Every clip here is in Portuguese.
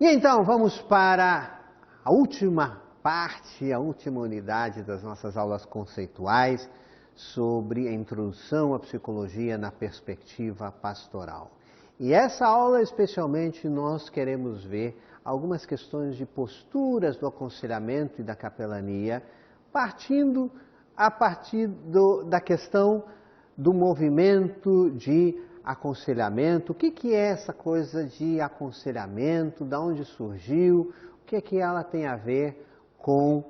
E então vamos para a última parte, a última unidade das nossas aulas conceituais sobre a introdução à psicologia na perspectiva pastoral. E essa aula especialmente nós queremos ver algumas questões de posturas do aconselhamento e da capelania, partindo da questão do movimento de aconselhamento. O que é essa coisa de aconselhamento? De onde surgiu? O que ela tem a ver com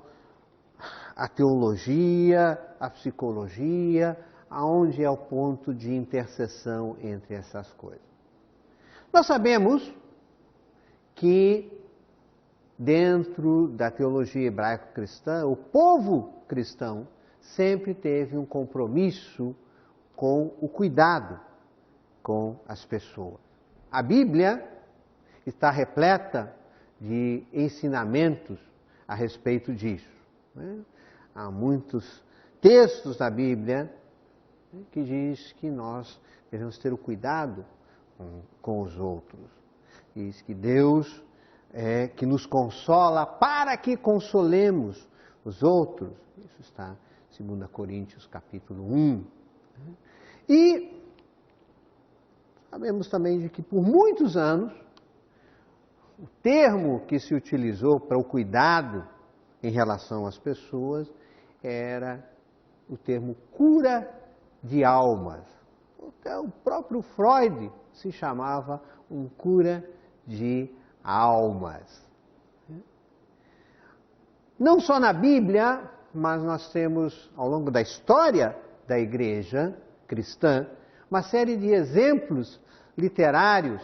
a teologia, a psicologia? Aonde é o ponto de interseção entre essas coisas? Nós sabemos que dentro da teologia hebraico-cristã, o povo cristão sempre teve um compromisso com o cuidado com as pessoas. A Bíblia está repleta de ensinamentos a respeito disso, né? Há muitos textos da Bíblia que diz que nós devemos ter o cuidado com os outros. Diz que Deus é que nos consola para que consolemos os outros. Isso está em 2 Coríntios capítulo 1. E sabemos também de que por muitos anos o termo que se utilizou para o cuidado em relação às pessoas era o termo cura de almas. Até o próprio Freud se chamava um cura de almas. Não só na Bíblia, mas nós temos ao longo da história da igreja cristã uma série de exemplos literários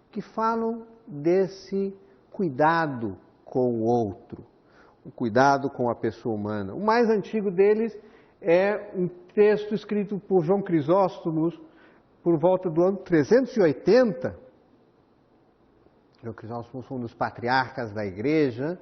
que falam desse cuidado com o outro, o cuidado com a pessoa humana. O mais antigo deles é um texto escrito por João Crisóstomo por volta do ano 380. João Crisóstomo foi um dos patriarcas da igreja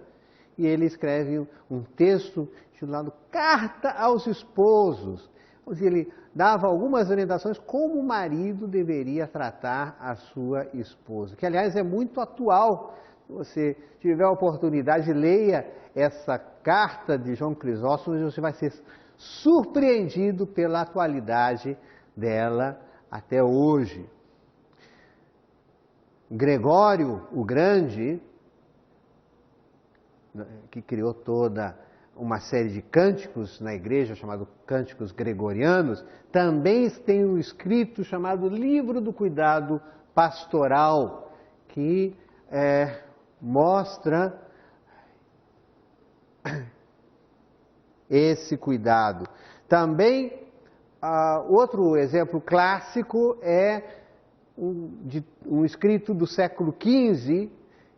e ele escreve um texto chamado Carta aos Esposos, onde ele dava algumas orientações como o marido deveria tratar a sua esposa, que aliás é muito atual. Se você tiver a oportunidade, leia essa carta de João Crisóstomo e você vai ser surpreendido pela atualidade dela até hoje. Gregório o Grande, que criou toda uma série de cânticos na igreja, chamado Cânticos Gregorianos, também tem um escrito chamado Livro do Cuidado Pastoral, que mostra esse cuidado. Também, outro exemplo clássico é um escrito do século XV,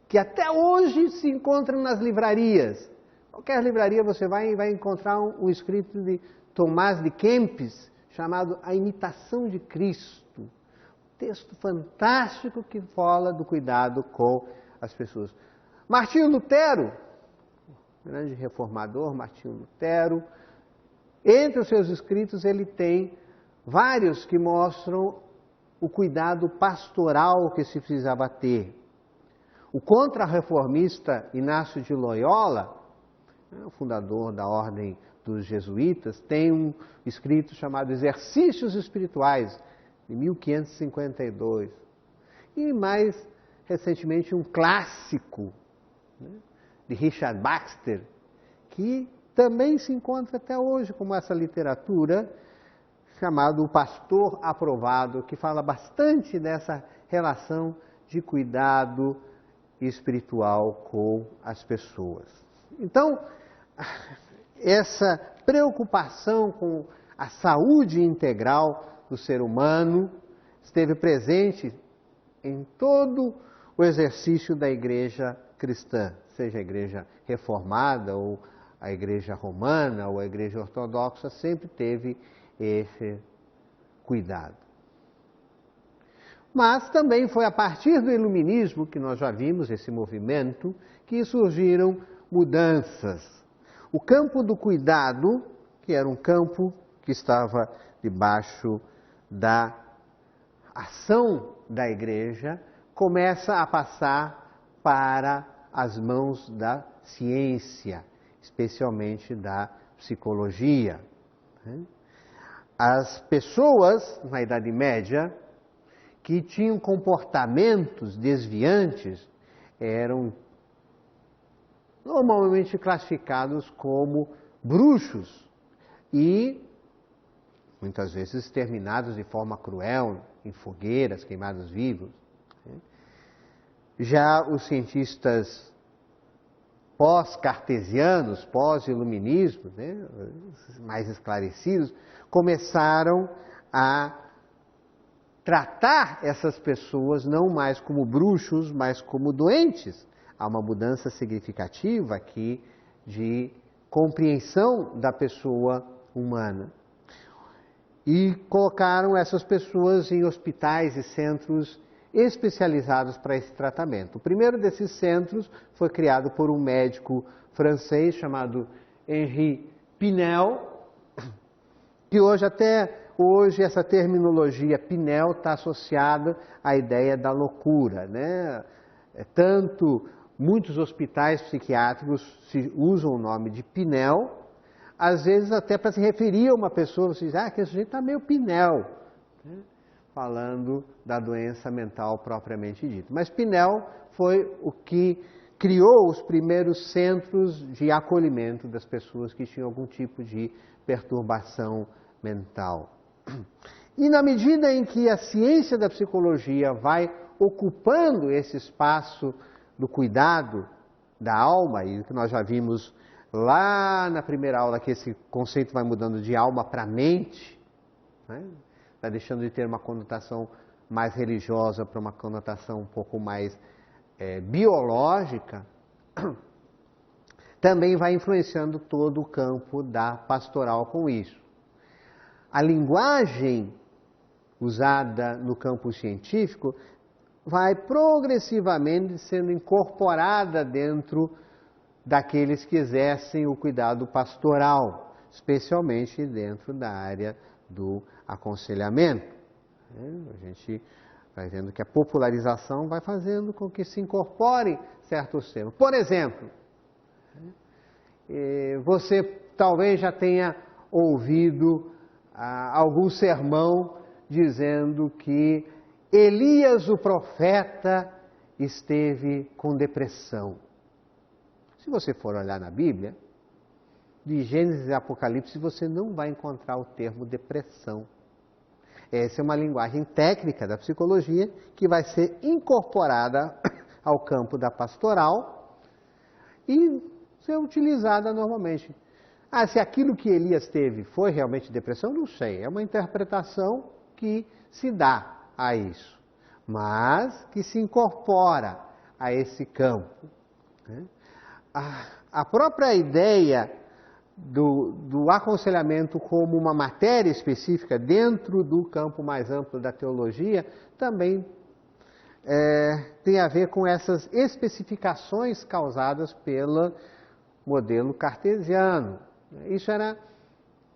que até hoje se encontra nas livrarias. Qualquer livraria você vai encontrar um escrito de Tomás de Kempis, chamado A Imitação de Cristo. Um texto fantástico que fala do cuidado com as pessoas. Martinho Lutero, grande reformador, Martinho Lutero, entre os seus escritos ele tem vários que mostram o cuidado pastoral que se precisava ter. O contra-reformista Inácio de Loyola, o fundador da ordem dos jesuítas, tem um escrito chamado Exercícios Espirituais, de 1552. E mais recentemente um clássico, de Richard Baxter, que também se encontra até hoje como essa literatura, chamado O Pastor Aprovado, que fala bastante dessa relação de cuidado espiritual com as pessoas. Então, essa preocupação com a saúde integral do ser humano esteve presente em todo o exercício da igreja cristã, seja a igreja reformada ou a igreja romana ou a igreja ortodoxa, sempre teve esse cuidado. Mas também foi a partir do iluminismo, que nós já vimos esse movimento, que surgiram mudanças. O campo do cuidado, que era um campo que estava debaixo da ação da igreja, começa a passar para as mãos da ciência, especialmente da psicologia. As pessoas, na Idade Média, que tinham comportamentos desviantes, eram normalmente classificados como bruxos e muitas vezes exterminados de forma cruel, em fogueiras, queimados vivos. Já os cientistas pós-cartesianos, pós-iluminismo, mais esclarecidos, começaram a tratar essas pessoas não mais como bruxos, mas como doentes. Há uma mudança significativa aqui de compreensão da pessoa humana. E colocaram essas pessoas em hospitais e centros especializados para esse tratamento. O primeiro desses centros foi criado por um médico francês chamado Henri Pinel, que até hoje essa terminologia Pinel está associada à ideia da loucura, né? Tanto muitos hospitais psiquiátricos usam o nome de Pinel, às vezes até para se referir a uma pessoa, você diz, aquele sujeito está meio Pinel, né? Falando da doença mental propriamente dita. Mas Pinel foi o que criou os primeiros centros de acolhimento das pessoas que tinham algum tipo de perturbação mental. E na medida em que a ciência da psicologia vai ocupando esse espaço do cuidado da alma, e que nós já vimos lá na primeira aula que esse conceito vai mudando de alma para mente, né? Vai deixando de ter uma conotação mais religiosa para uma conotação um pouco mais biológica, também vai influenciando todo o campo da pastoral com isso. A linguagem usada no campo científico vai progressivamente sendo incorporada dentro daqueles que exercem o cuidado pastoral, especialmente dentro da área do aconselhamento. A gente vai vendo que a popularização vai fazendo com que se incorporem certos termos. Por exemplo, você talvez já tenha ouvido algum sermão dizendo que Elias, o profeta, esteve com depressão. Se você for olhar na Bíblia, de Gênesis e Apocalipse, você não vai encontrar o termo depressão. Essa é uma linguagem técnica da psicologia que vai ser incorporada ao campo da pastoral e ser utilizada normalmente. Se aquilo que Elias teve foi realmente depressão, não sei. É uma interpretação que se dá a isso, mas que se incorpora a esse campo. A própria ideia do aconselhamento como uma matéria específica dentro do campo mais amplo da teologia também tem a ver com essas especificações causadas pelo modelo cartesiano. Isso era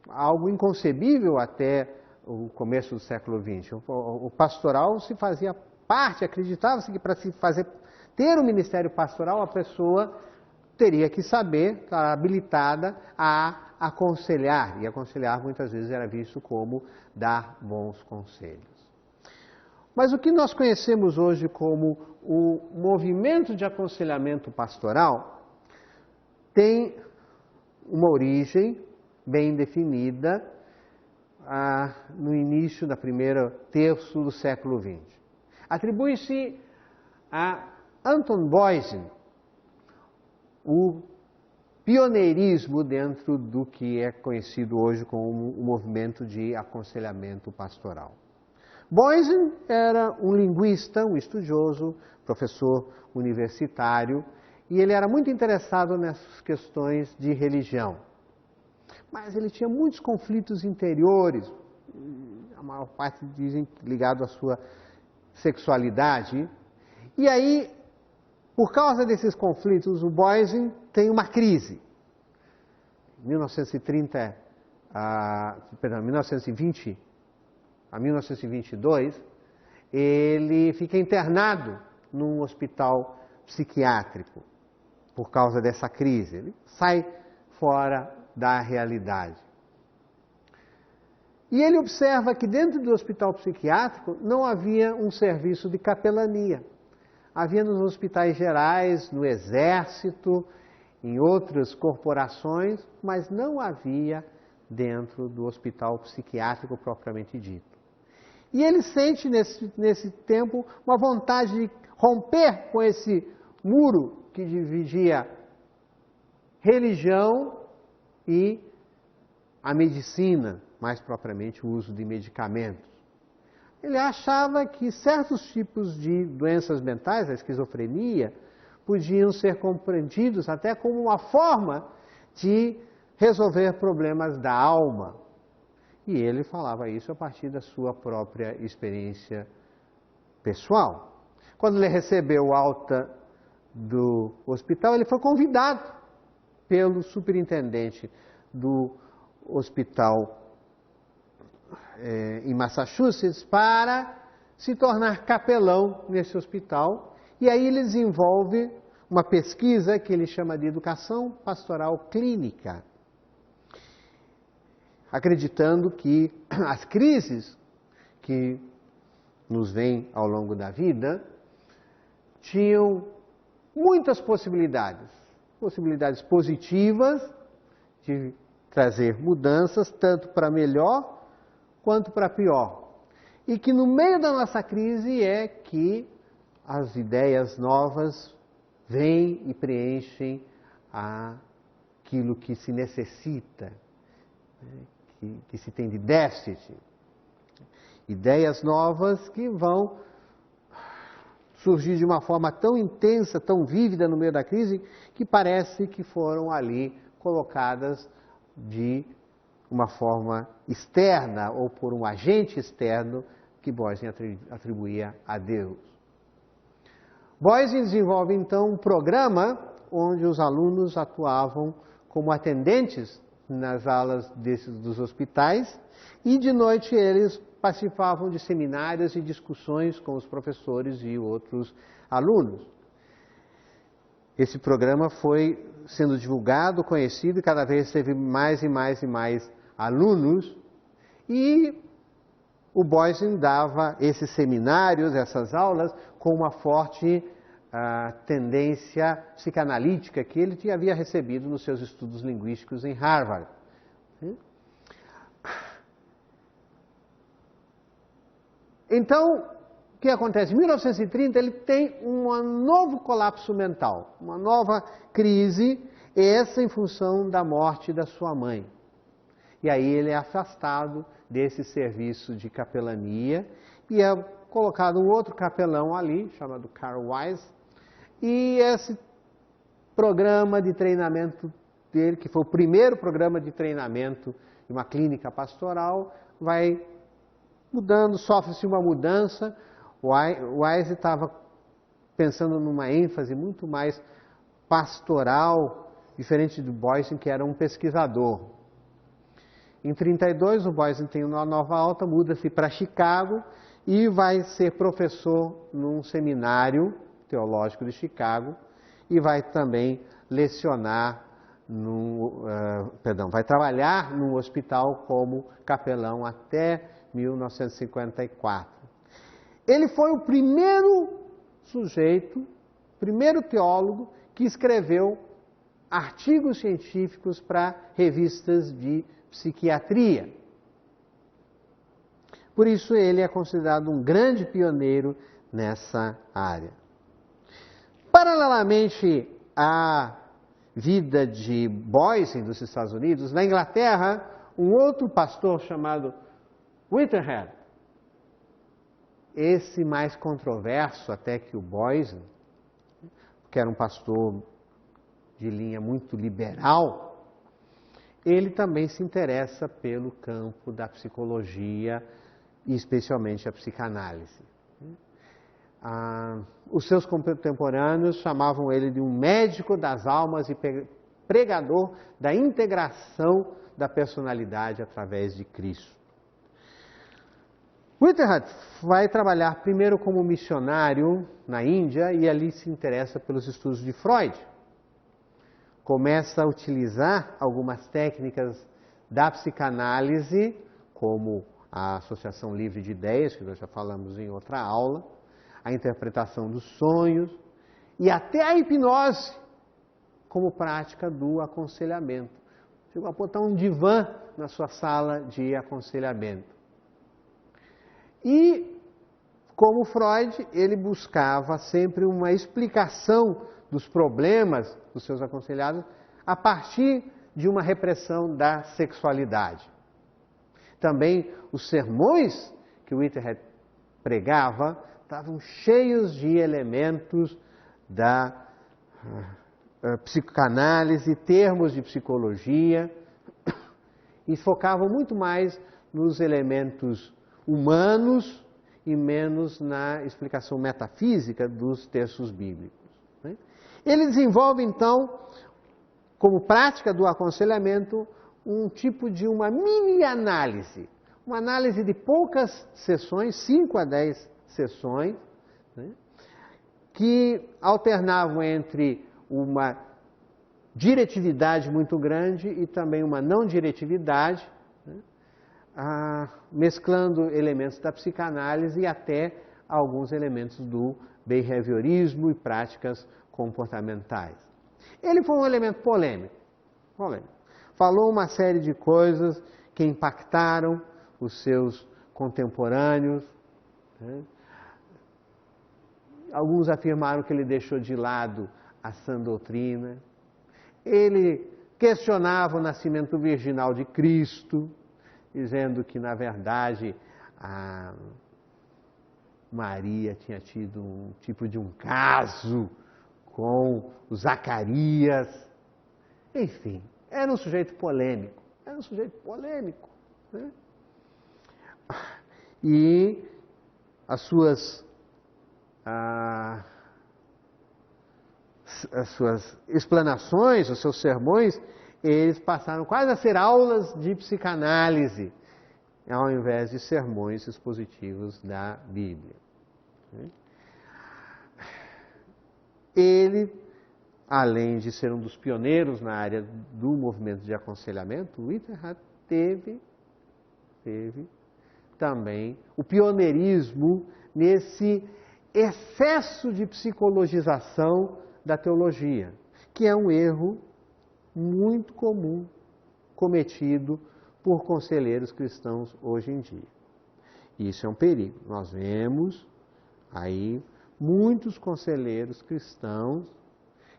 algo inconcebível até o começo do século XX. O pastoral se fazia parte, acreditava-se que para ter um ministério pastoral, a pessoa teria que saber, estar habilitada a aconselhar. E aconselhar muitas vezes era visto como dar bons conselhos. Mas o que nós conhecemos hoje como o movimento de aconselhamento pastoral tem uma origem bem definida no início da primeira terço do século XX. Atribui-se a Anton Boysen o pioneirismo dentro do que é conhecido hoje como o movimento de aconselhamento pastoral. Boysen era um linguista, um estudioso, professor universitário, e ele era muito interessado nessas questões de religião. Mas ele tinha muitos conflitos interiores, a maior parte dizem ligado à sua sexualidade. E aí, por causa desses conflitos, o Boysen tem uma crise. Em 1920 a 1922, ele fica internado num hospital psiquiátrico por causa dessa crise. Ele sai fora da realidade. E ele observa que dentro do hospital psiquiátrico não havia um serviço de capelania. Havia nos hospitais gerais, no exército, em outras corporações, mas não havia dentro do hospital psiquiátrico propriamente dito. E ele sente nesse tempo uma vontade de romper com esse muro que dividia religião e a medicina, mais propriamente o uso de medicamentos. Ele achava que certos tipos de doenças mentais, a esquizofrenia, podiam ser compreendidos até como uma forma de resolver problemas da alma. E ele falava isso a partir da sua própria experiência pessoal. Quando ele recebeu alta do hospital, ele foi convidado pelo superintendente do hospital em Massachusetts para se tornar capelão nesse hospital. E aí ele desenvolve uma pesquisa que ele chama de educação pastoral clínica, acreditando que as crises que nos vêm ao longo da vida tinham muitas possibilidades positivas de trazer mudanças, tanto para melhor quanto para pior. E que no meio da nossa crise é que as ideias novas vêm e preenchem aquilo que se necessita, que se tem de déficit. Ideias novas que vão surgir de uma forma tão intensa, tão vívida no meio da crise, que parece que foram ali colocadas de uma forma externa ou por um agente externo que Boysen atribuía a Deus. Boysen desenvolve então um programa onde os alunos atuavam como atendentes nas alas dos hospitais e de noite eles participavam de seminários e discussões com os professores e outros alunos. Esse programa foi sendo divulgado, conhecido e cada vez teve mais e mais e mais alunos e o Boysen dava esses seminários, essas aulas, com uma forte tendência psicanalítica que ele havia recebido nos seus estudos linguísticos em Harvard. Então, o que acontece? Em 1930 ele tem um novo colapso mental, uma nova crise, essa em função da morte da sua mãe. E aí ele é afastado desse serviço de capelania e é colocado um outro capelão ali, chamado Carl Wise, e esse programa de treinamento dele, que foi o primeiro programa de treinamento de uma clínica pastoral, vai mudando, sofre-se uma mudança. O Wise estava pensando numa ênfase muito mais pastoral, diferente do Boysen, que era um pesquisador. Em 1932, o Boysen tem uma nova alta, muda-se para Chicago e vai ser professor num seminário teológico de Chicago e vai também lecionar, vai trabalhar num hospital como capelão até 1954. Ele foi o primeiro sujeito, primeiro teólogo que escreveu artigos científicos para revistas de psiquiatria. Por isso ele é considerado um grande pioneiro nessa área. Paralelamente à vida de Boysen dos Estados Unidos, na Inglaterra, um outro pastor chamado Whitehead, esse mais controverso até que o Boysen, que era um pastor de linha muito liberal, ele também se interessa pelo campo da psicologia e especialmente a psicanálise. Os seus contemporâneos chamavam ele de um médico das almas e pregador da integração da personalidade através de Cristo. Whitehead vai trabalhar primeiro como missionário na Índia e ali se interessa pelos estudos de Freud. Começa a utilizar algumas técnicas da psicanálise, como a associação livre de ideias, que nós já falamos em outra aula, a interpretação dos sonhos e até a hipnose como prática do aconselhamento. Chegou a botar um divã na sua sala de aconselhamento. E, como Freud, ele buscava sempre uma explicação dos problemas dos seus aconselhados a partir de uma repressão da sexualidade. Também os sermões que Whitehead pregava estavam cheios de elementos da psicanálise, termos de psicologia, e focavam muito mais nos elementos humanos e menos na explicação metafísica dos textos bíblicos. Ele desenvolve, então, como prática do aconselhamento, um tipo de uma mini-análise. Uma análise de poucas sessões, 5 a 10 sessões, que alternavam entre uma diretividade muito grande e também uma não diretividade, mesclando elementos da psicanálise e até alguns elementos do behaviorismo e práticas comportamentais. Ele foi um elemento polêmico. Falou uma série de coisas que impactaram os seus contemporâneos. Alguns afirmaram que ele deixou de lado a sã doutrina. Ele questionava o nascimento virginal de Cristo, dizendo que, na verdade, a Maria tinha tido um tipo de um caso com o Zacarias. Enfim, era um sujeito polêmico. Né? E as suas explanações, os seus sermões, eles passaram quase a ser aulas de psicanálise, ao invés de sermões expositivos da Bíblia. Ele, além de ser um dos pioneiros na área do movimento de aconselhamento, Whitehead teve também o pioneirismo nesse excesso de psicologização da teologia, que é um erro muito comum cometido por conselheiros cristãos hoje em dia. Isso é um perigo. Nós vemos aí muitos conselheiros cristãos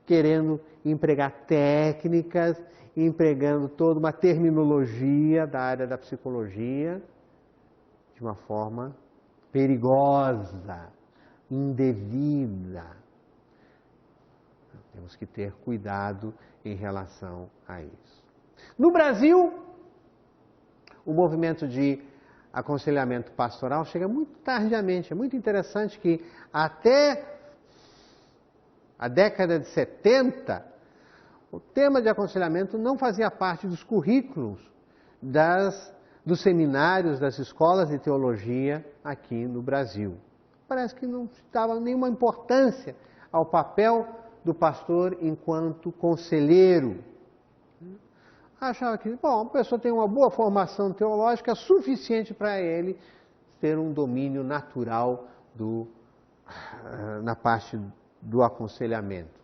querendo empregar técnicas, empregando toda uma terminologia da área da psicologia de uma forma perigosa, indevida. Temos que ter cuidado em relação a isso. No Brasil, o movimento de aconselhamento pastoral chega muito tardiamente. É muito interessante que até a década de 70, o tema de aconselhamento não fazia parte dos currículos dos seminários, das escolas de teologia aqui no Brasil. Parece que não dava nenhuma importância ao papel do pastor enquanto conselheiro. Achava que, a pessoa tem uma boa formação teológica suficiente para ele ter um domínio natural na parte do aconselhamento.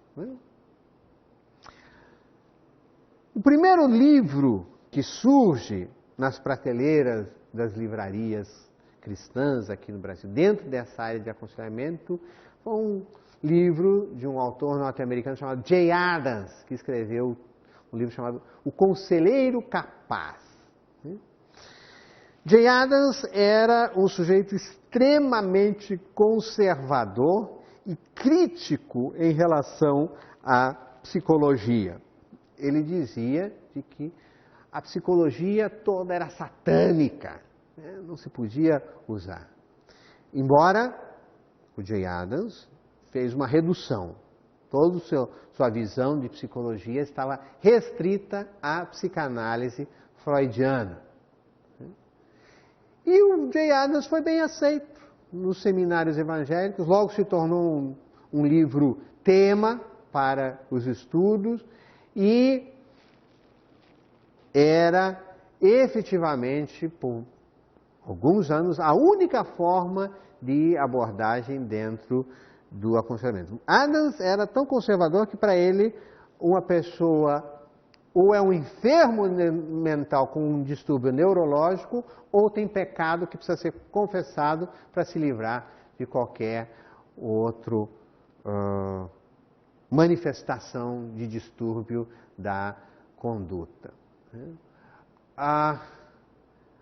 O primeiro livro que surge nas prateleiras das livrarias cristãs aqui no Brasil, dentro dessa área de aconselhamento, foi um livro de um autor norte-americano chamado Jay Adams, que escreveu um livro chamado O Conselheiro Capaz. Jay Adams era um sujeito extremamente conservador e crítico em relação à psicologia. Ele dizia de que a psicologia toda era satânica, não se podia usar. Embora o Jay Adams fez uma redução. Toda sua visão de psicologia estava restrita à psicanálise freudiana. E o Jay Adams foi bem aceito nos seminários evangélicos, logo se tornou um livro tema para os estudos e era efetivamente, por alguns anos, a única forma de abordagem dentro do aconselhamento. Adams era tão conservador que para ele uma pessoa ou é um enfermo mental com um distúrbio neurológico ou tem pecado que precisa ser confessado para se livrar de qualquer outro manifestação de distúrbio da conduta.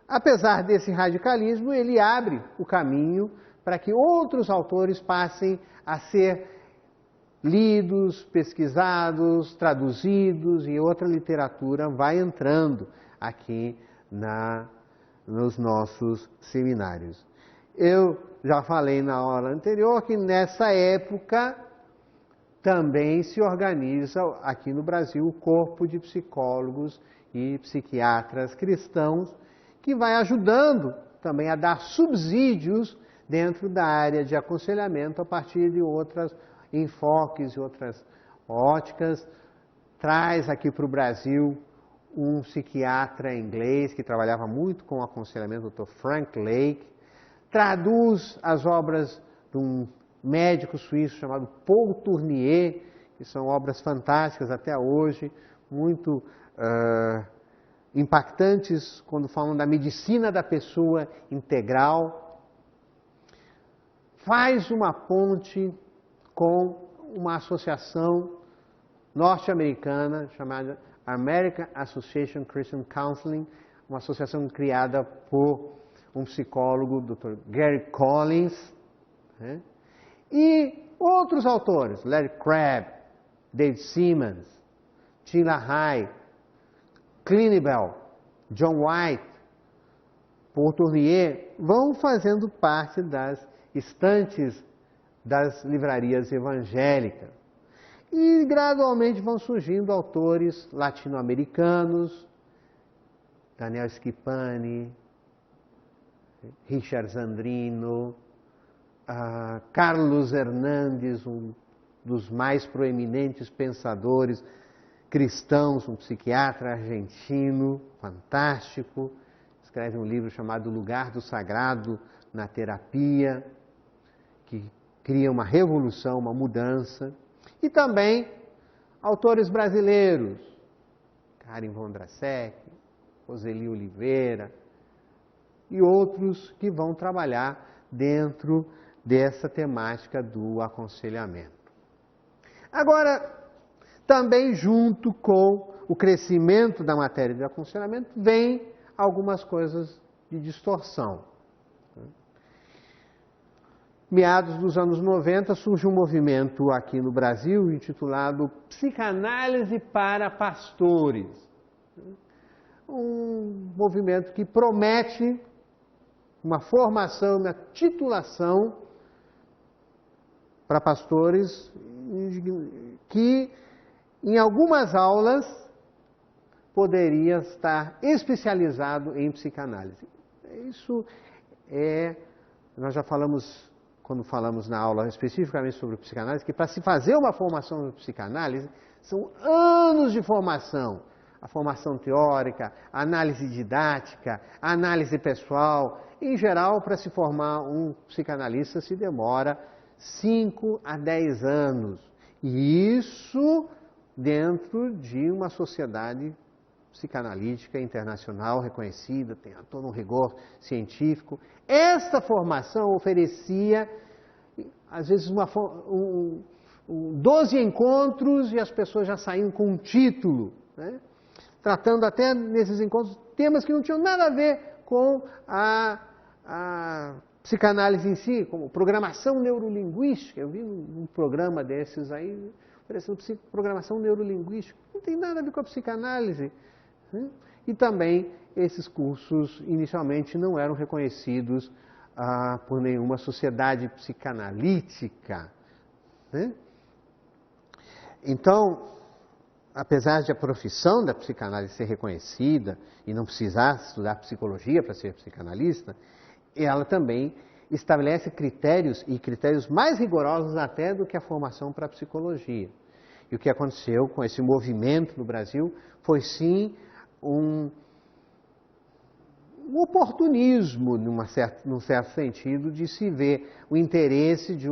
Apesar desse radicalismo, ele abre o caminho para que outros autores passem a ser lidos, pesquisados, traduzidos e outra literatura vai entrando aqui nos nossos seminários. Eu já falei na aula anterior que nessa época também se organiza aqui no Brasil o corpo de psicólogos e psiquiatras cristãos que vai ajudando também a dar subsídios dentro da área de aconselhamento a partir de outros enfoques e outras óticas. Traz aqui para o Brasil um psiquiatra inglês que trabalhava muito com aconselhamento, o Dr. Frank Lake, traduz as obras de um médico suíço chamado Paul Tournier, que são obras fantásticas até hoje, muito impactantes quando falam da medicina da pessoa integral. Faz uma ponte com uma associação norte-americana chamada American Association Christian Counseling, uma associação criada por um psicólogo, Dr. Gary Collins, né? E outros autores, Larry Crabb, Dave Simmons, Tim LaHaye, Clinivel, John White, Paul Tournier, vão fazendo parte das estantes das livrarias evangélicas. E gradualmente vão surgindo autores latino-americanos, Daniel Schipani, Richard Zandrino, Carlos Hernandes, um dos mais proeminentes pensadores cristãos, um psiquiatra argentino, fantástico, escreve um livro chamado Lugar do Sagrado na Terapia, que cria uma revolução, uma mudança. E também autores brasileiros, Karen Vondrasek, Roseli Oliveira e outros que vão trabalhar dentro dessa temática do aconselhamento. Agora, também junto com o crescimento da matéria de aconselhamento, vem algumas coisas de distorção. Meados dos anos 90, surge um movimento aqui no Brasil intitulado Psicanálise para Pastores. Um movimento que promete uma formação, uma titulação para pastores que, em algumas aulas, poderia estar especializado em psicanálise. Isso nós já falamos, quando falamos na aula especificamente sobre psicanálise, que para se fazer uma formação em psicanálise, são anos de formação. A formação teórica, a análise didática, a análise pessoal. Em geral, para se formar um psicanalista se demora 5 a 10 anos. E isso dentro de uma sociedade psicanalítica internacional reconhecida, tem todo um rigor científico. Esta formação oferecia, às vezes, 12 encontros e as pessoas já saíam com um título, né? Tratando até nesses encontros temas que não tinham nada a ver com a psicanálise em si, como programação neurolinguística. Eu vi um programa desses aí, oferecendo programação neurolinguística. Não tem nada a ver com a psicanálise. Né? E também esses cursos inicialmente não eram reconhecidos por nenhuma sociedade psicanalítica. Né? Então, apesar de a profissão da psicanálise ser reconhecida e não precisar estudar psicologia para ser psicanalista, ela também estabelece critérios, e critérios mais rigorosos até do que a formação para a psicologia. E o que aconteceu com esse movimento no Brasil foi sim um oportunismo, num certo sentido, de se ver o interesse de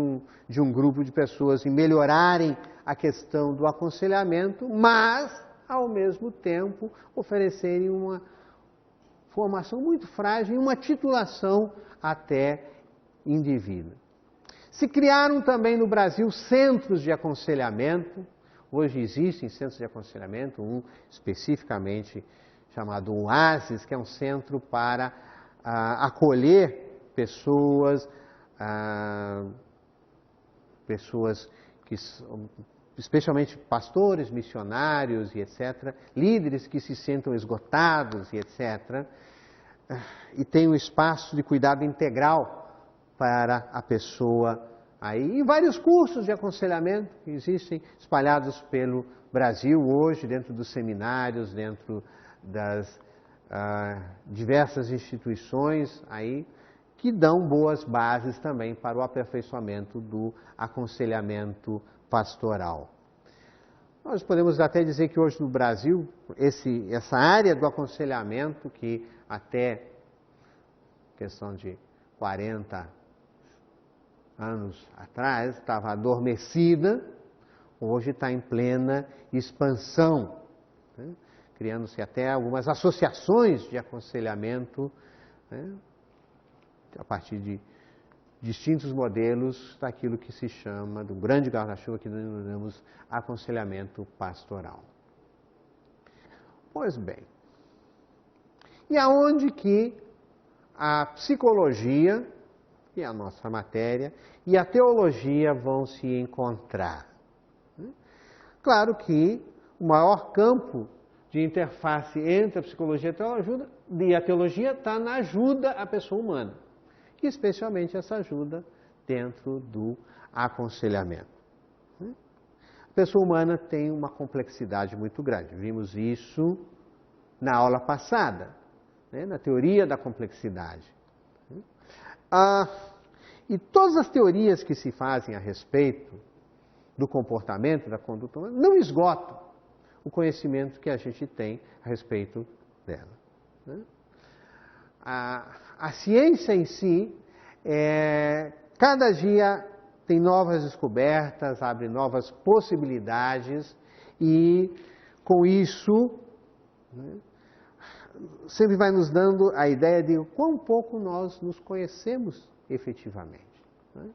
um grupo de pessoas em melhorarem a questão do aconselhamento, mas, ao mesmo tempo, oferecerem uma formação muito frágil e uma titulação até indevida. Se criaram também no Brasil centros de aconselhamento. Hoje existem centros de aconselhamento, um especificamente chamado Oasis, que é um centro para acolher pessoas que, especialmente pastores, missionários e etc., líderes que se sentam esgotados e etc., e tem um espaço de cuidado integral para a pessoa aí. E vários cursos de aconselhamento que existem espalhados pelo Brasil hoje, dentro dos seminários, dentro das diversas instituições aí, que dão boas bases também para o aperfeiçoamento do aconselhamento pastoral. Nós podemos até dizer que hoje no Brasil, essa área do aconselhamento, que até questão de 40 anos atrás estava adormecida, hoje está em plena expansão, né? Criando-se até algumas associações de aconselhamento, né? A partir de distintos modelos daquilo que se chama, do grande guarda-chuva que nós denominamos aconselhamento pastoral. Pois bem, e aonde que a psicologia e a nossa matéria e a teologia vão se encontrar? Claro que o maior campo de interface entre a psicologia e a teologia está na ajuda à pessoa humana, e especialmente essa ajuda dentro do aconselhamento. A pessoa humana tem uma complexidade muito grande. Vimos isso na aula passada, né, na teoria da complexidade. E todas as teorias que se fazem a respeito do comportamento, da conduta humana, não esgotam o conhecimento que a gente tem a respeito dela. Né? A ciência em si, cada dia tem novas descobertas, abre novas possibilidades e, com isso, né, sempre vai nos dando a ideia de quão pouco nós nos conhecemos efetivamente. Né?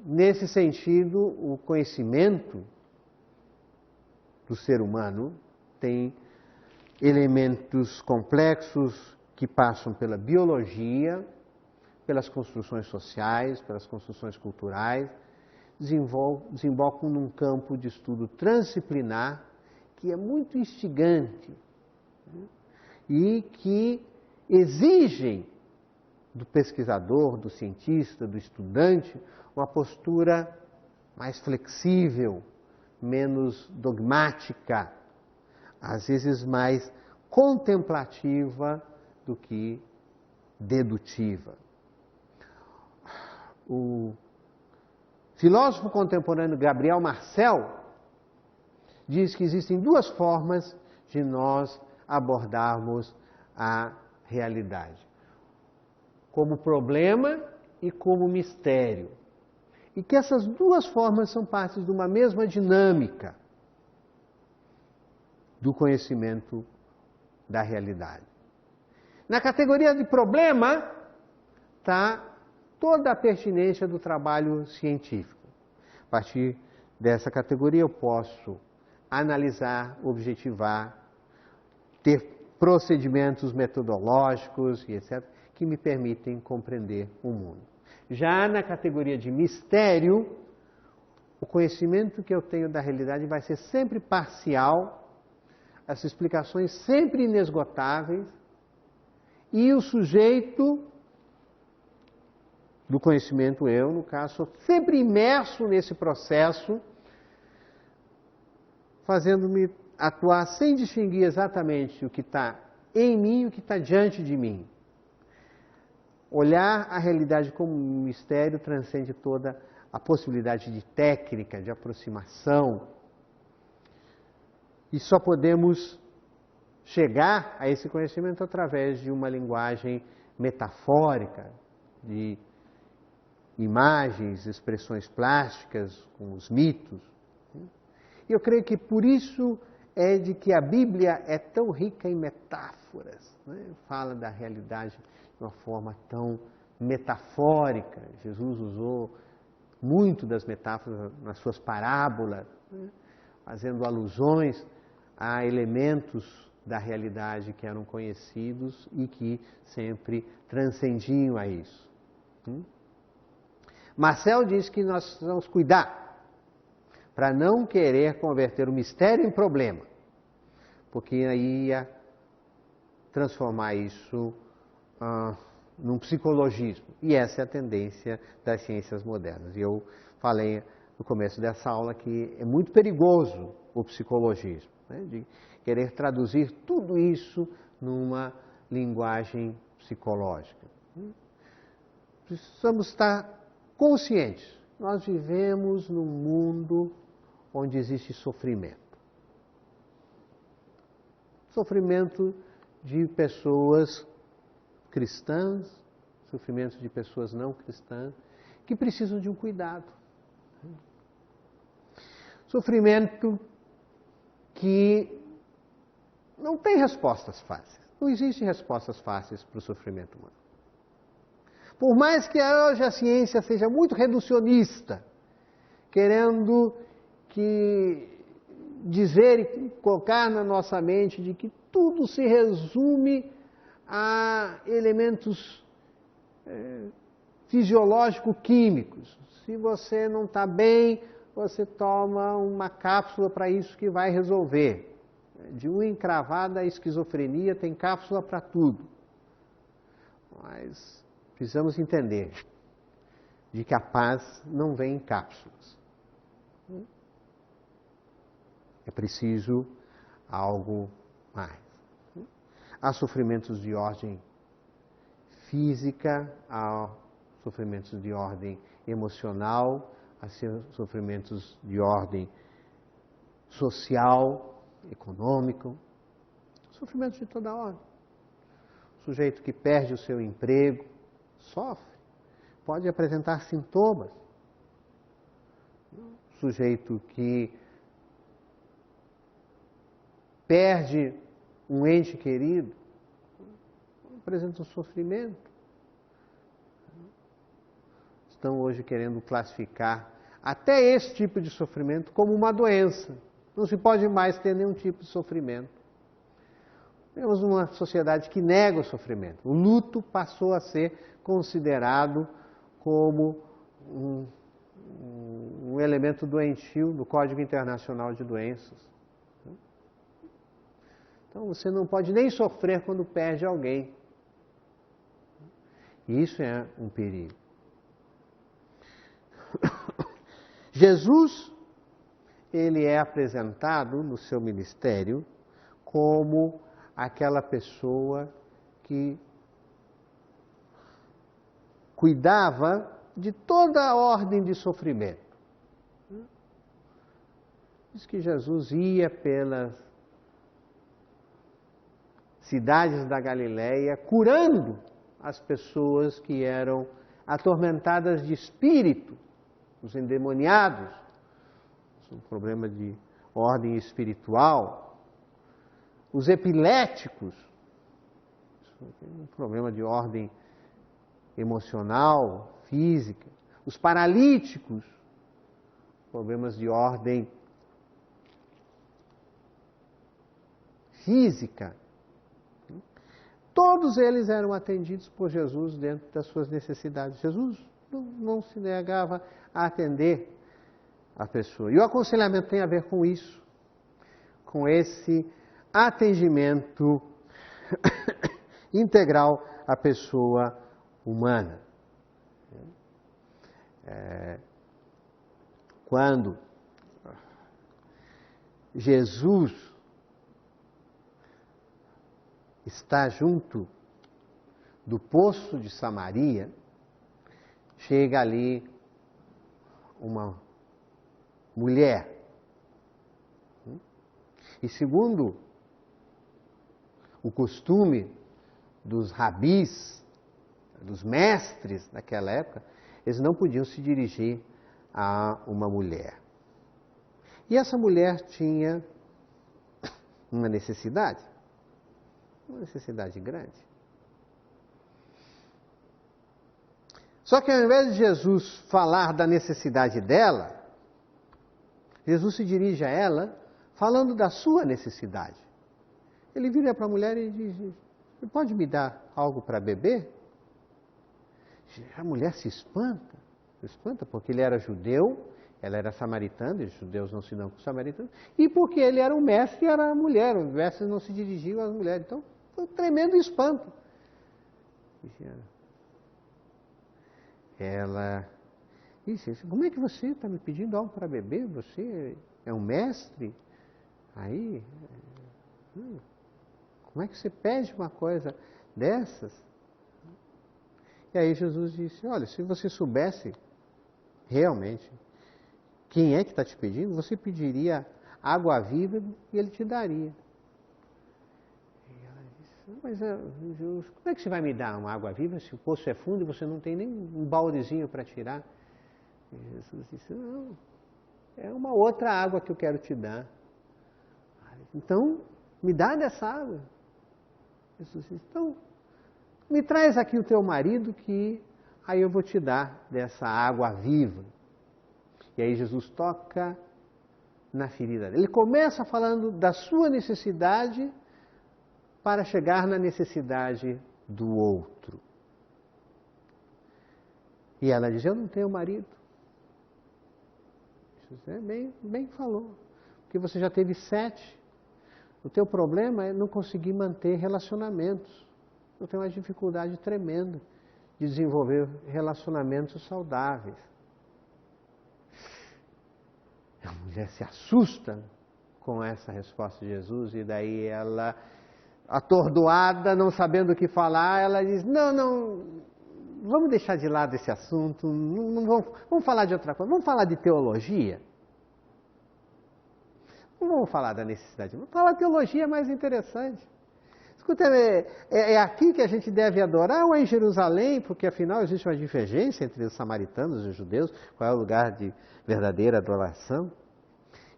Nesse sentido, o conhecimento do ser humano tem elementos complexos que passam pela biologia, pelas construções sociais, pelas construções culturais, desembocam num campo de estudo transdisciplinar que é muito instigante, né? E que exigem do pesquisador, do cientista, do estudante, uma postura mais flexível, menos dogmática, às vezes mais contemplativa do que dedutiva. O filósofo contemporâneo Gabriel Marcel diz que existem duas formas de nós abordarmos a realidade: como problema e como mistério. E que essas duas formas são partes de uma mesma dinâmica do conhecimento da realidade. Na categoria de problema está toda a pertinência do trabalho científico. A partir dessa categoria eu posso analisar, objetivar, ter procedimentos metodológicos e etc., que me permitem compreender o mundo. Já na categoria de mistério, o conhecimento que eu tenho da realidade vai ser sempre parcial, as explicações sempre inesgotáveis, e o sujeito do conhecimento, eu, no caso, sou sempre imerso nesse processo, fazendo-me atuar sem distinguir exatamente o que está em mim e o que está diante de mim. Olhar a realidade como um mistério transcende toda a possibilidade de técnica, de aproximação. E só podemos chegar a esse conhecimento através de uma linguagem metafórica, de imagens, expressões plásticas, com os mitos. E eu creio que por isso é de que a Bíblia é tão rica em metáforas, né? Fala da realidade de uma forma tão metafórica. Jesus usou muito das metáforas nas suas parábolas, né? Fazendo alusões a elementos da realidade que eram conhecidos e que sempre transcendiam a isso. Marcel diz que nós precisamos cuidar para não querer converter o mistério em problema, porque aí ia transformar isso num psicologismo. E essa é a tendência das ciências modernas. E eu falei no começo dessa aula que é muito perigoso o psicologismo, né? De querer traduzir tudo isso numa linguagem psicológica. Precisamos estar conscientes. Nós vivemos num mundo onde existe sofrimento. Sofrimento de pessoas cristãs, sofrimento de pessoas não cristãs, que precisam de um cuidado. Sofrimento que não tem respostas fáceis. Não existem respostas fáceis para o sofrimento humano. Por mais que hoje a ciência seja muito reducionista, querendo dizer e colocar na nossa mente de que tudo se resume a elementos fisiológico-químicos. Se você não está bem, você toma uma cápsula para isso que vai resolver. De unha encravada à esquizofrenia, tem cápsula para tudo. Mas precisamos entender de que a paz não vem em cápsulas. É preciso algo mais. Há sofrimentos de ordem física, há sofrimentos de ordem emocional, há sofrimentos de ordem social, econômico, sofrimentos de toda ordem. O sujeito que perde o seu emprego sofre, pode apresentar sintomas. O sujeito que perde um ente querido apresenta um sofrimento. Estão hoje querendo classificar até esse tipo de sofrimento como uma doença. Não se pode mais ter nenhum tipo de sofrimento. Temos uma sociedade que nega o sofrimento. O luto passou a ser considerado como um elemento doentio do Código Internacional de Doenças. Então você não pode nem sofrer quando perde alguém. E isso é um perigo. Jesus, ele é apresentado no seu ministério como aquela pessoa que cuidava de toda a ordem de sofrimento. Diz que Jesus ia pelas cidades da Galileia curando as pessoas que eram atormentadas de espírito, os endemoniados, um problema de ordem espiritual, os epiléticos, um problema de ordem emocional, física, os paralíticos, problemas de ordem física. Todos eles eram atendidos por Jesus dentro das suas necessidades. Jesus não se negava a atender a pessoa. E o aconselhamento tem a ver com isso, com esse atendimento integral à pessoa humana. Quando Jesus está junto do poço de Samaria, chega ali uma mulher. E segundo o costume dos rabis, dos mestres daquela época, eles não podiam se dirigir a uma mulher. E essa mulher tinha uma necessidade grande. Só que ao invés de Jesus falar da necessidade dela, Jesus se dirige a ela falando da sua necessidade. Ele vira para a mulher e diz: "Você pode me dar algo para beber?" A mulher se espanta porque ele era judeu, ela era samaritana, e os judeus não se dão com os samaritanos, e porque ele era um mestre e era a mulher, os mestres não se dirigiam às mulheres. Então, foi um tremendo espanto. Ela disse: "Como é que você está me pedindo algo para beber? Você é um mestre? Aí, como é que você pede uma coisa dessas?" E aí Jesus disse: "Olha, se você soubesse realmente quem é que está te pedindo, você pediria água viva e ele te daria." E ela disse: "Mas Jesus, como é que você vai me dar uma água viva se o poço é fundo e você não tem nem um baldezinho para tirar?" E Jesus disse: "Não, é uma outra água que eu quero te dar." "Então, me dá dessa água." Jesus disse: "Então, me traz aqui o teu marido que aí eu vou te dar dessa água viva." E aí Jesus toca na ferida dele. Ele começa falando da sua necessidade para chegar na necessidade do outro. E ela diz: "Eu não tenho marido." Jesus bem falou, porque você já teve 7. O teu problema é não conseguir manter relacionamentos. Eu tenho uma dificuldade tremenda de desenvolver relacionamentos saudáveis. A mulher se assusta com essa resposta de Jesus e daí ela, atordoada, não sabendo o que falar, ela diz: não, vamos deixar de lado esse assunto, vamos falar de outra coisa, vamos falar de teologia. Não vamos falar da necessidade, vamos falar de teologia mais interessante. Escuta, é aqui que a gente deve adorar ou é em Jerusalém? Porque afinal existe uma divergência entre os samaritanos e os judeus, qual é o lugar de verdadeira adoração.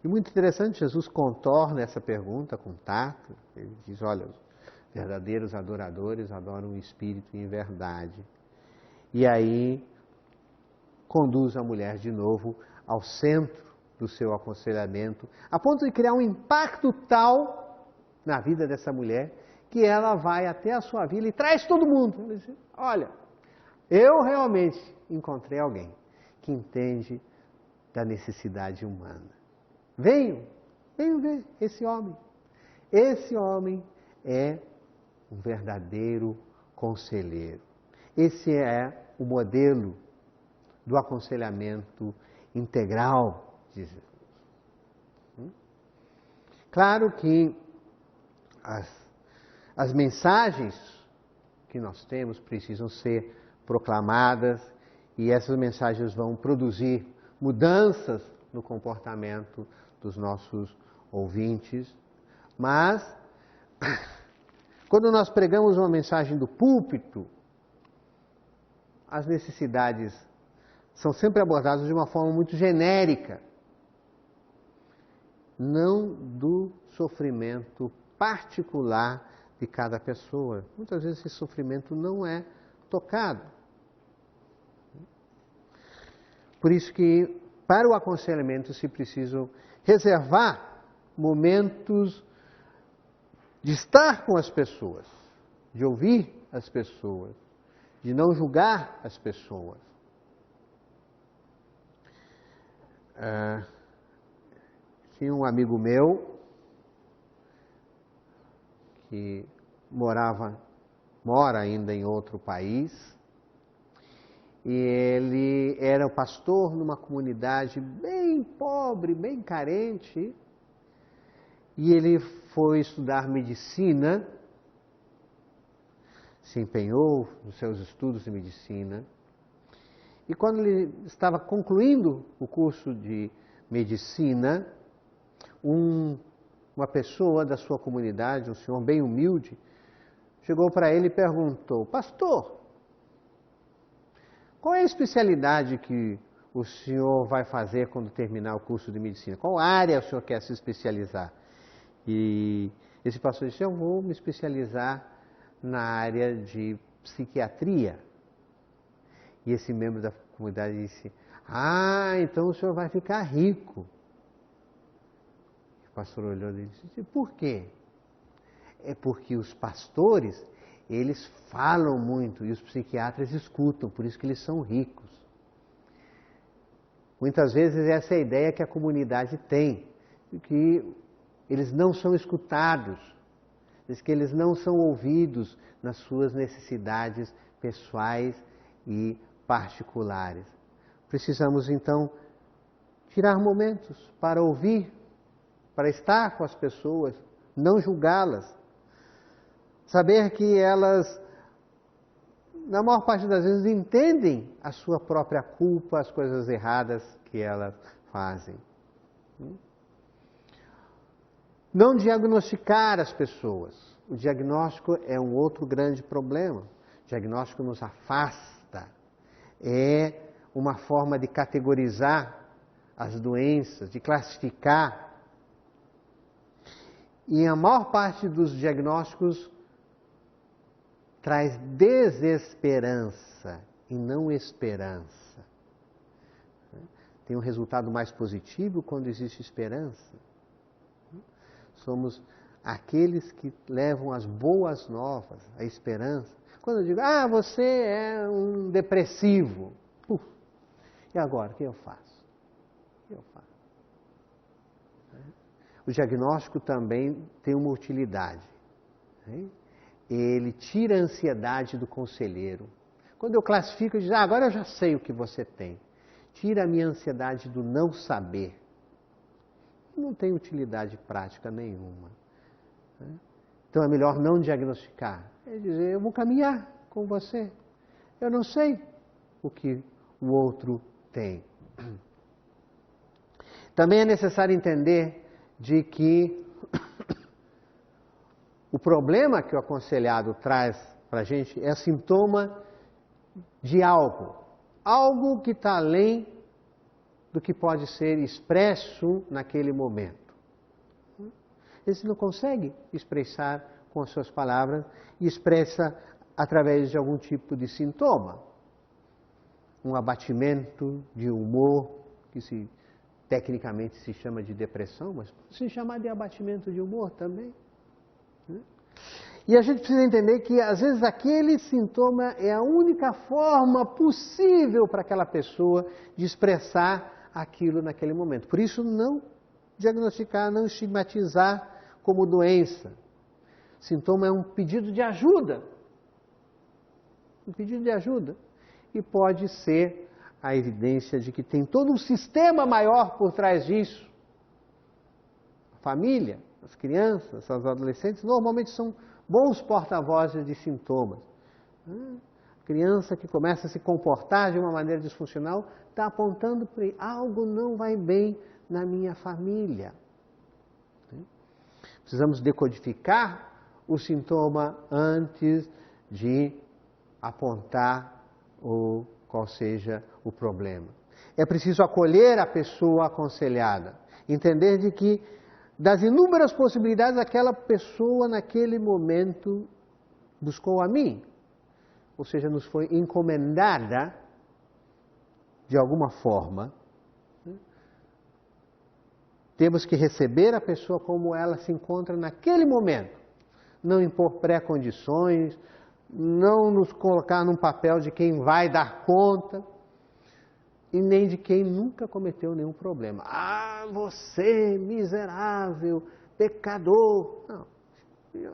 E muito interessante, Jesus contorna essa pergunta com tato. Ele diz: olha, os verdadeiros adoradores adoram o Espírito em verdade. E aí conduz a mulher de novo ao centro do seu aconselhamento, a ponto de criar um impacto tal na vida dessa mulher, que ela vai até a sua vila e traz todo mundo. Ela diz: olha, eu realmente encontrei alguém que entende da necessidade humana. Venham ver esse homem. Esse homem é um verdadeiro conselheiro. Esse é o modelo do aconselhamento integral de Jesus. Claro que as mensagens que nós temos precisam ser proclamadas e essas mensagens vão produzir mudanças no comportamento dos nossos ouvintes, mas quando nós pregamos uma mensagem do púlpito, as necessidades são sempre abordadas de uma forma muito genérica, não do sofrimento particular de cada pessoa. Muitas vezes esse sofrimento não é tocado. Por isso que, para o aconselhamento, se precisam reservar momentos de estar com as pessoas, de ouvir as pessoas, de não julgar as pessoas. Tinha um amigo meu que mora ainda em outro país E ele era o pastor numa comunidade bem pobre, bem carente. E ele foi estudar medicina, se empenhou nos seus estudos de medicina. E quando ele estava concluindo o curso de medicina, uma pessoa da sua comunidade, um senhor bem humilde, chegou para ele e perguntou: pastor, qual é a especialidade que o senhor vai fazer quando terminar o curso de medicina? Qual área o senhor quer se especializar? E esse pastor disse: eu vou me especializar na área de psiquiatria. E esse membro da comunidade disse: ah, então o senhor vai ficar rico. O pastor olhou e disse: por quê? É porque os pastores, eles falam muito e os psiquiatras escutam, por isso que eles são ricos. Muitas vezes essa é a ideia que a comunidade tem, que eles não são escutados, que eles não são ouvidos nas suas necessidades pessoais e particulares. Precisamos então tirar momentos para ouvir, para estar com as pessoas, não julgá-las, saber que elas, na maior parte das vezes, entendem a sua própria culpa, as coisas erradas que elas fazem. Não diagnosticar as pessoas. O diagnóstico é um outro grande problema. O diagnóstico nos afasta. É uma forma de categorizar as doenças, de classificar. E a maior parte dos diagnósticos traz desesperança e não esperança. Tem um resultado mais positivo quando existe esperança. Somos aqueles que levam as boas novas, a esperança. Quando eu digo: ah, você é um depressivo. E agora, o que eu faço? O que eu faço? O diagnóstico também tem uma utilidade. Ele tira a ansiedade do conselheiro. Quando eu classifico, eu digo: ah, agora eu já sei o que você tem. Tira a minha ansiedade do não saber. Não tem utilidade prática nenhuma. Então é melhor não diagnosticar. É dizer: eu vou caminhar com você. Eu não sei o que o outro tem. Também é necessário entender de que o problema que o aconselhado traz para a gente é sintoma de algo. Algo que está além do que pode ser expresso naquele momento. Ele não consegue expressar com as suas palavras e expressa através de algum tipo de sintoma. Um abatimento de humor, que tecnicamente se chama de depressão, mas pode se chamar de abatimento de humor também. E a gente precisa entender que às vezes aquele sintoma é a única forma possível para aquela pessoa de expressar aquilo naquele momento. Por isso, não diagnosticar, não estigmatizar como doença. Sintoma é um pedido de ajuda. Um pedido de ajuda. E pode ser a evidência de que tem todo um sistema maior por trás disso. A família, as crianças, os adolescentes, normalmente são bons porta-vozes de sintomas. A criança que começa a se comportar de uma maneira disfuncional está apontando para algo não vai bem na minha família. Precisamos decodificar o sintoma antes de apontar qual seja o problema. É preciso acolher a pessoa aconselhada, entender de que das inúmeras possibilidades aquela pessoa naquele momento buscou a mim, ou seja, nos foi encomendada de alguma forma. Temos que receber a pessoa como ela se encontra naquele momento. Não impor pré-condições, não nos colocar num papel de quem vai dar conta e nem de quem nunca cometeu nenhum problema. Ah, você, miserável, pecador. Não,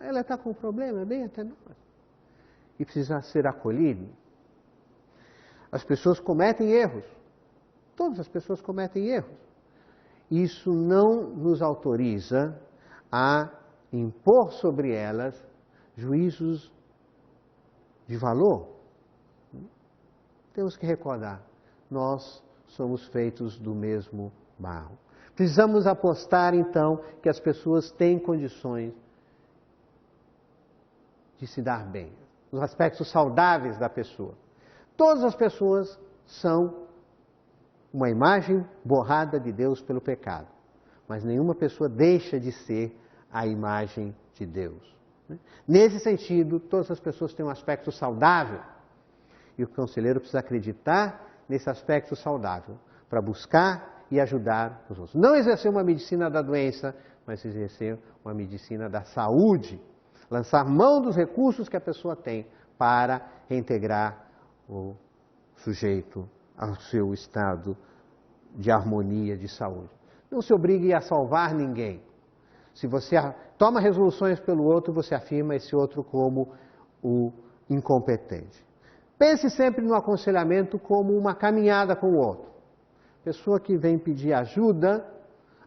ela está com um problema, é bem até nós. E precisa ser acolhido. As pessoas cometem erros. Todas as pessoas cometem erros. Isso não nos autoriza a impor sobre elas juízos de valor. Temos que recordar, nós somos feitos do mesmo barro. Precisamos apostar, então, que as pessoas têm condições de se dar bem, os aspectos saudáveis da pessoa. Todas as pessoas são uma imagem borrada de Deus pelo pecado, mas nenhuma pessoa deixa de ser a imagem de Deus. Nesse sentido, todas as pessoas têm um aspecto saudável, e o conselheiro precisa acreditar nesse aspecto saudável, para buscar e ajudar os outros. Não exercer uma medicina da doença, mas exercer uma medicina da saúde. Lançar mão dos recursos que a pessoa tem para reintegrar o sujeito ao seu estado de harmonia, de saúde. Não se obrigue a salvar ninguém. Se você toma resoluções pelo outro, você afirma esse outro como o incompetente. Pense sempre no aconselhamento como uma caminhada com o outro. A pessoa que vem pedir ajuda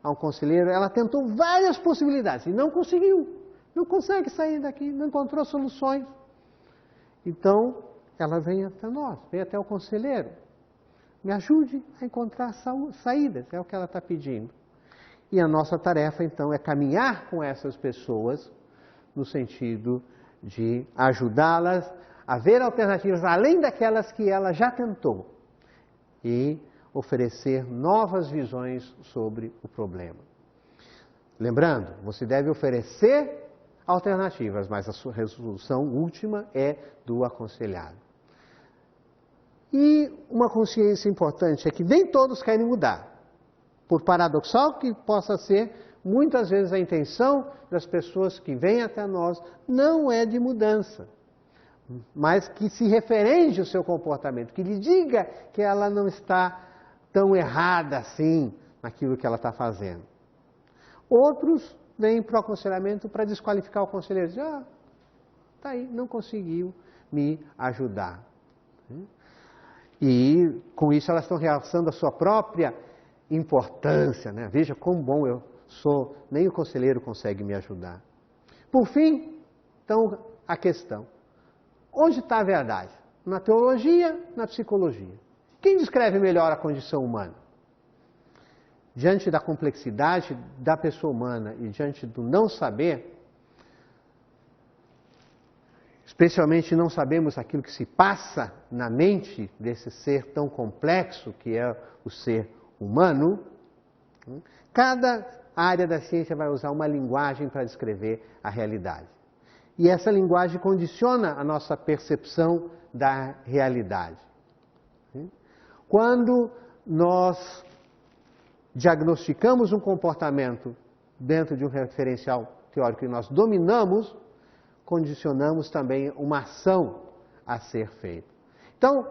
a um conselheiro, ela tentou várias possibilidades e não conseguiu. Não consegue sair daqui, não encontrou soluções. Então, ela vem até nós, vem até o conselheiro. Me ajude a encontrar saídas, é o que ela está pedindo. E a nossa tarefa, então, é caminhar com essas pessoas no sentido de ajudá-las a ver alternativas além daquelas que ela já tentou e oferecer novas visões sobre o problema. Lembrando, você deve oferecer alternativas, mas a sua resolução última é do aconselhado. E uma consciência importante é que nem todos querem mudar. Por paradoxal que possa ser, muitas vezes a intenção das pessoas que vêm até nós não é de mudança, mas que se referende o seu comportamento, que lhe diga que ela não está tão errada assim naquilo que ela está fazendo. Outros vêm para o aconselhamento para desqualificar o conselheiro. Dizem, tá aí, não conseguiu me ajudar. E com isso elas estão realçando a sua própria importância, né? Veja como bom eu sou, nem o conselheiro consegue me ajudar. Por fim, então, a questão. Onde está a verdade? Na teologia, na psicologia? Quem descreve melhor a condição humana? Diante da complexidade da pessoa humana e diante do não saber, especialmente não sabemos aquilo que se passa na mente desse ser tão complexo que é o ser humano, cada área da ciência vai usar uma linguagem para descrever a realidade. E essa linguagem condiciona a nossa percepção da realidade. Quando nós diagnosticamos um comportamento dentro de um referencial teórico que nós dominamos, condicionamos também uma ação a ser feita. Então,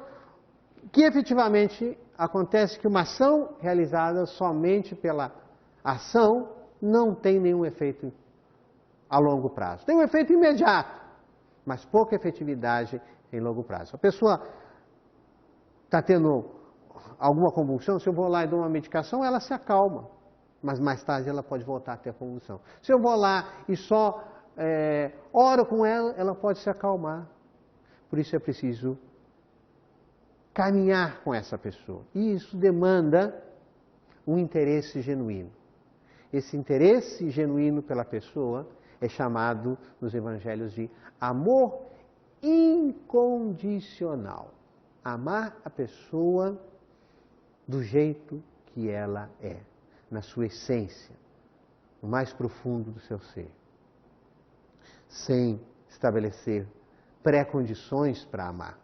que efetivamente acontece que uma ação realizada somente pela ação não tem nenhum efeito a longo prazo. Tem um efeito imediato, mas pouca efetividade em longo prazo. A pessoa está tendo alguma convulsão, se eu vou lá e dou uma medicação, ela se acalma, mas mais tarde ela pode voltar a ter a convulsão. Se eu vou lá e só oro com ela, ela pode se acalmar. Por isso é preciso caminhar com essa pessoa. E isso demanda um interesse genuíno. Esse interesse genuíno pela pessoa é chamado nos evangelhos de amor incondicional. Amar a pessoa do jeito que ela é, na sua essência, no mais profundo do seu ser, sem estabelecer pré-condições para amar,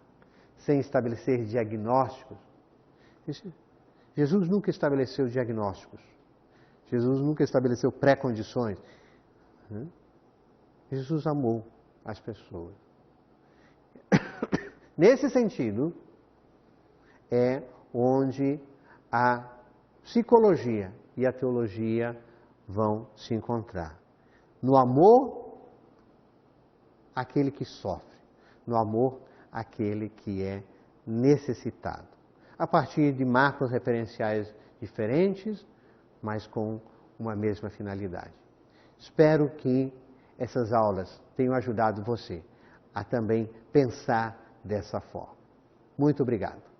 sem estabelecer diagnósticos. Jesus nunca estabeleceu diagnósticos. Jesus nunca estabeleceu pré-condições. Jesus amou as pessoas. Nesse sentido, é onde a psicologia e a teologia vão se encontrar. No amor, aquele que sofre. No amor, aquele que é necessitado, a partir de marcos referenciais diferentes, mas com uma mesma finalidade. Espero que essas aulas tenham ajudado você a também pensar dessa forma. Muito obrigado.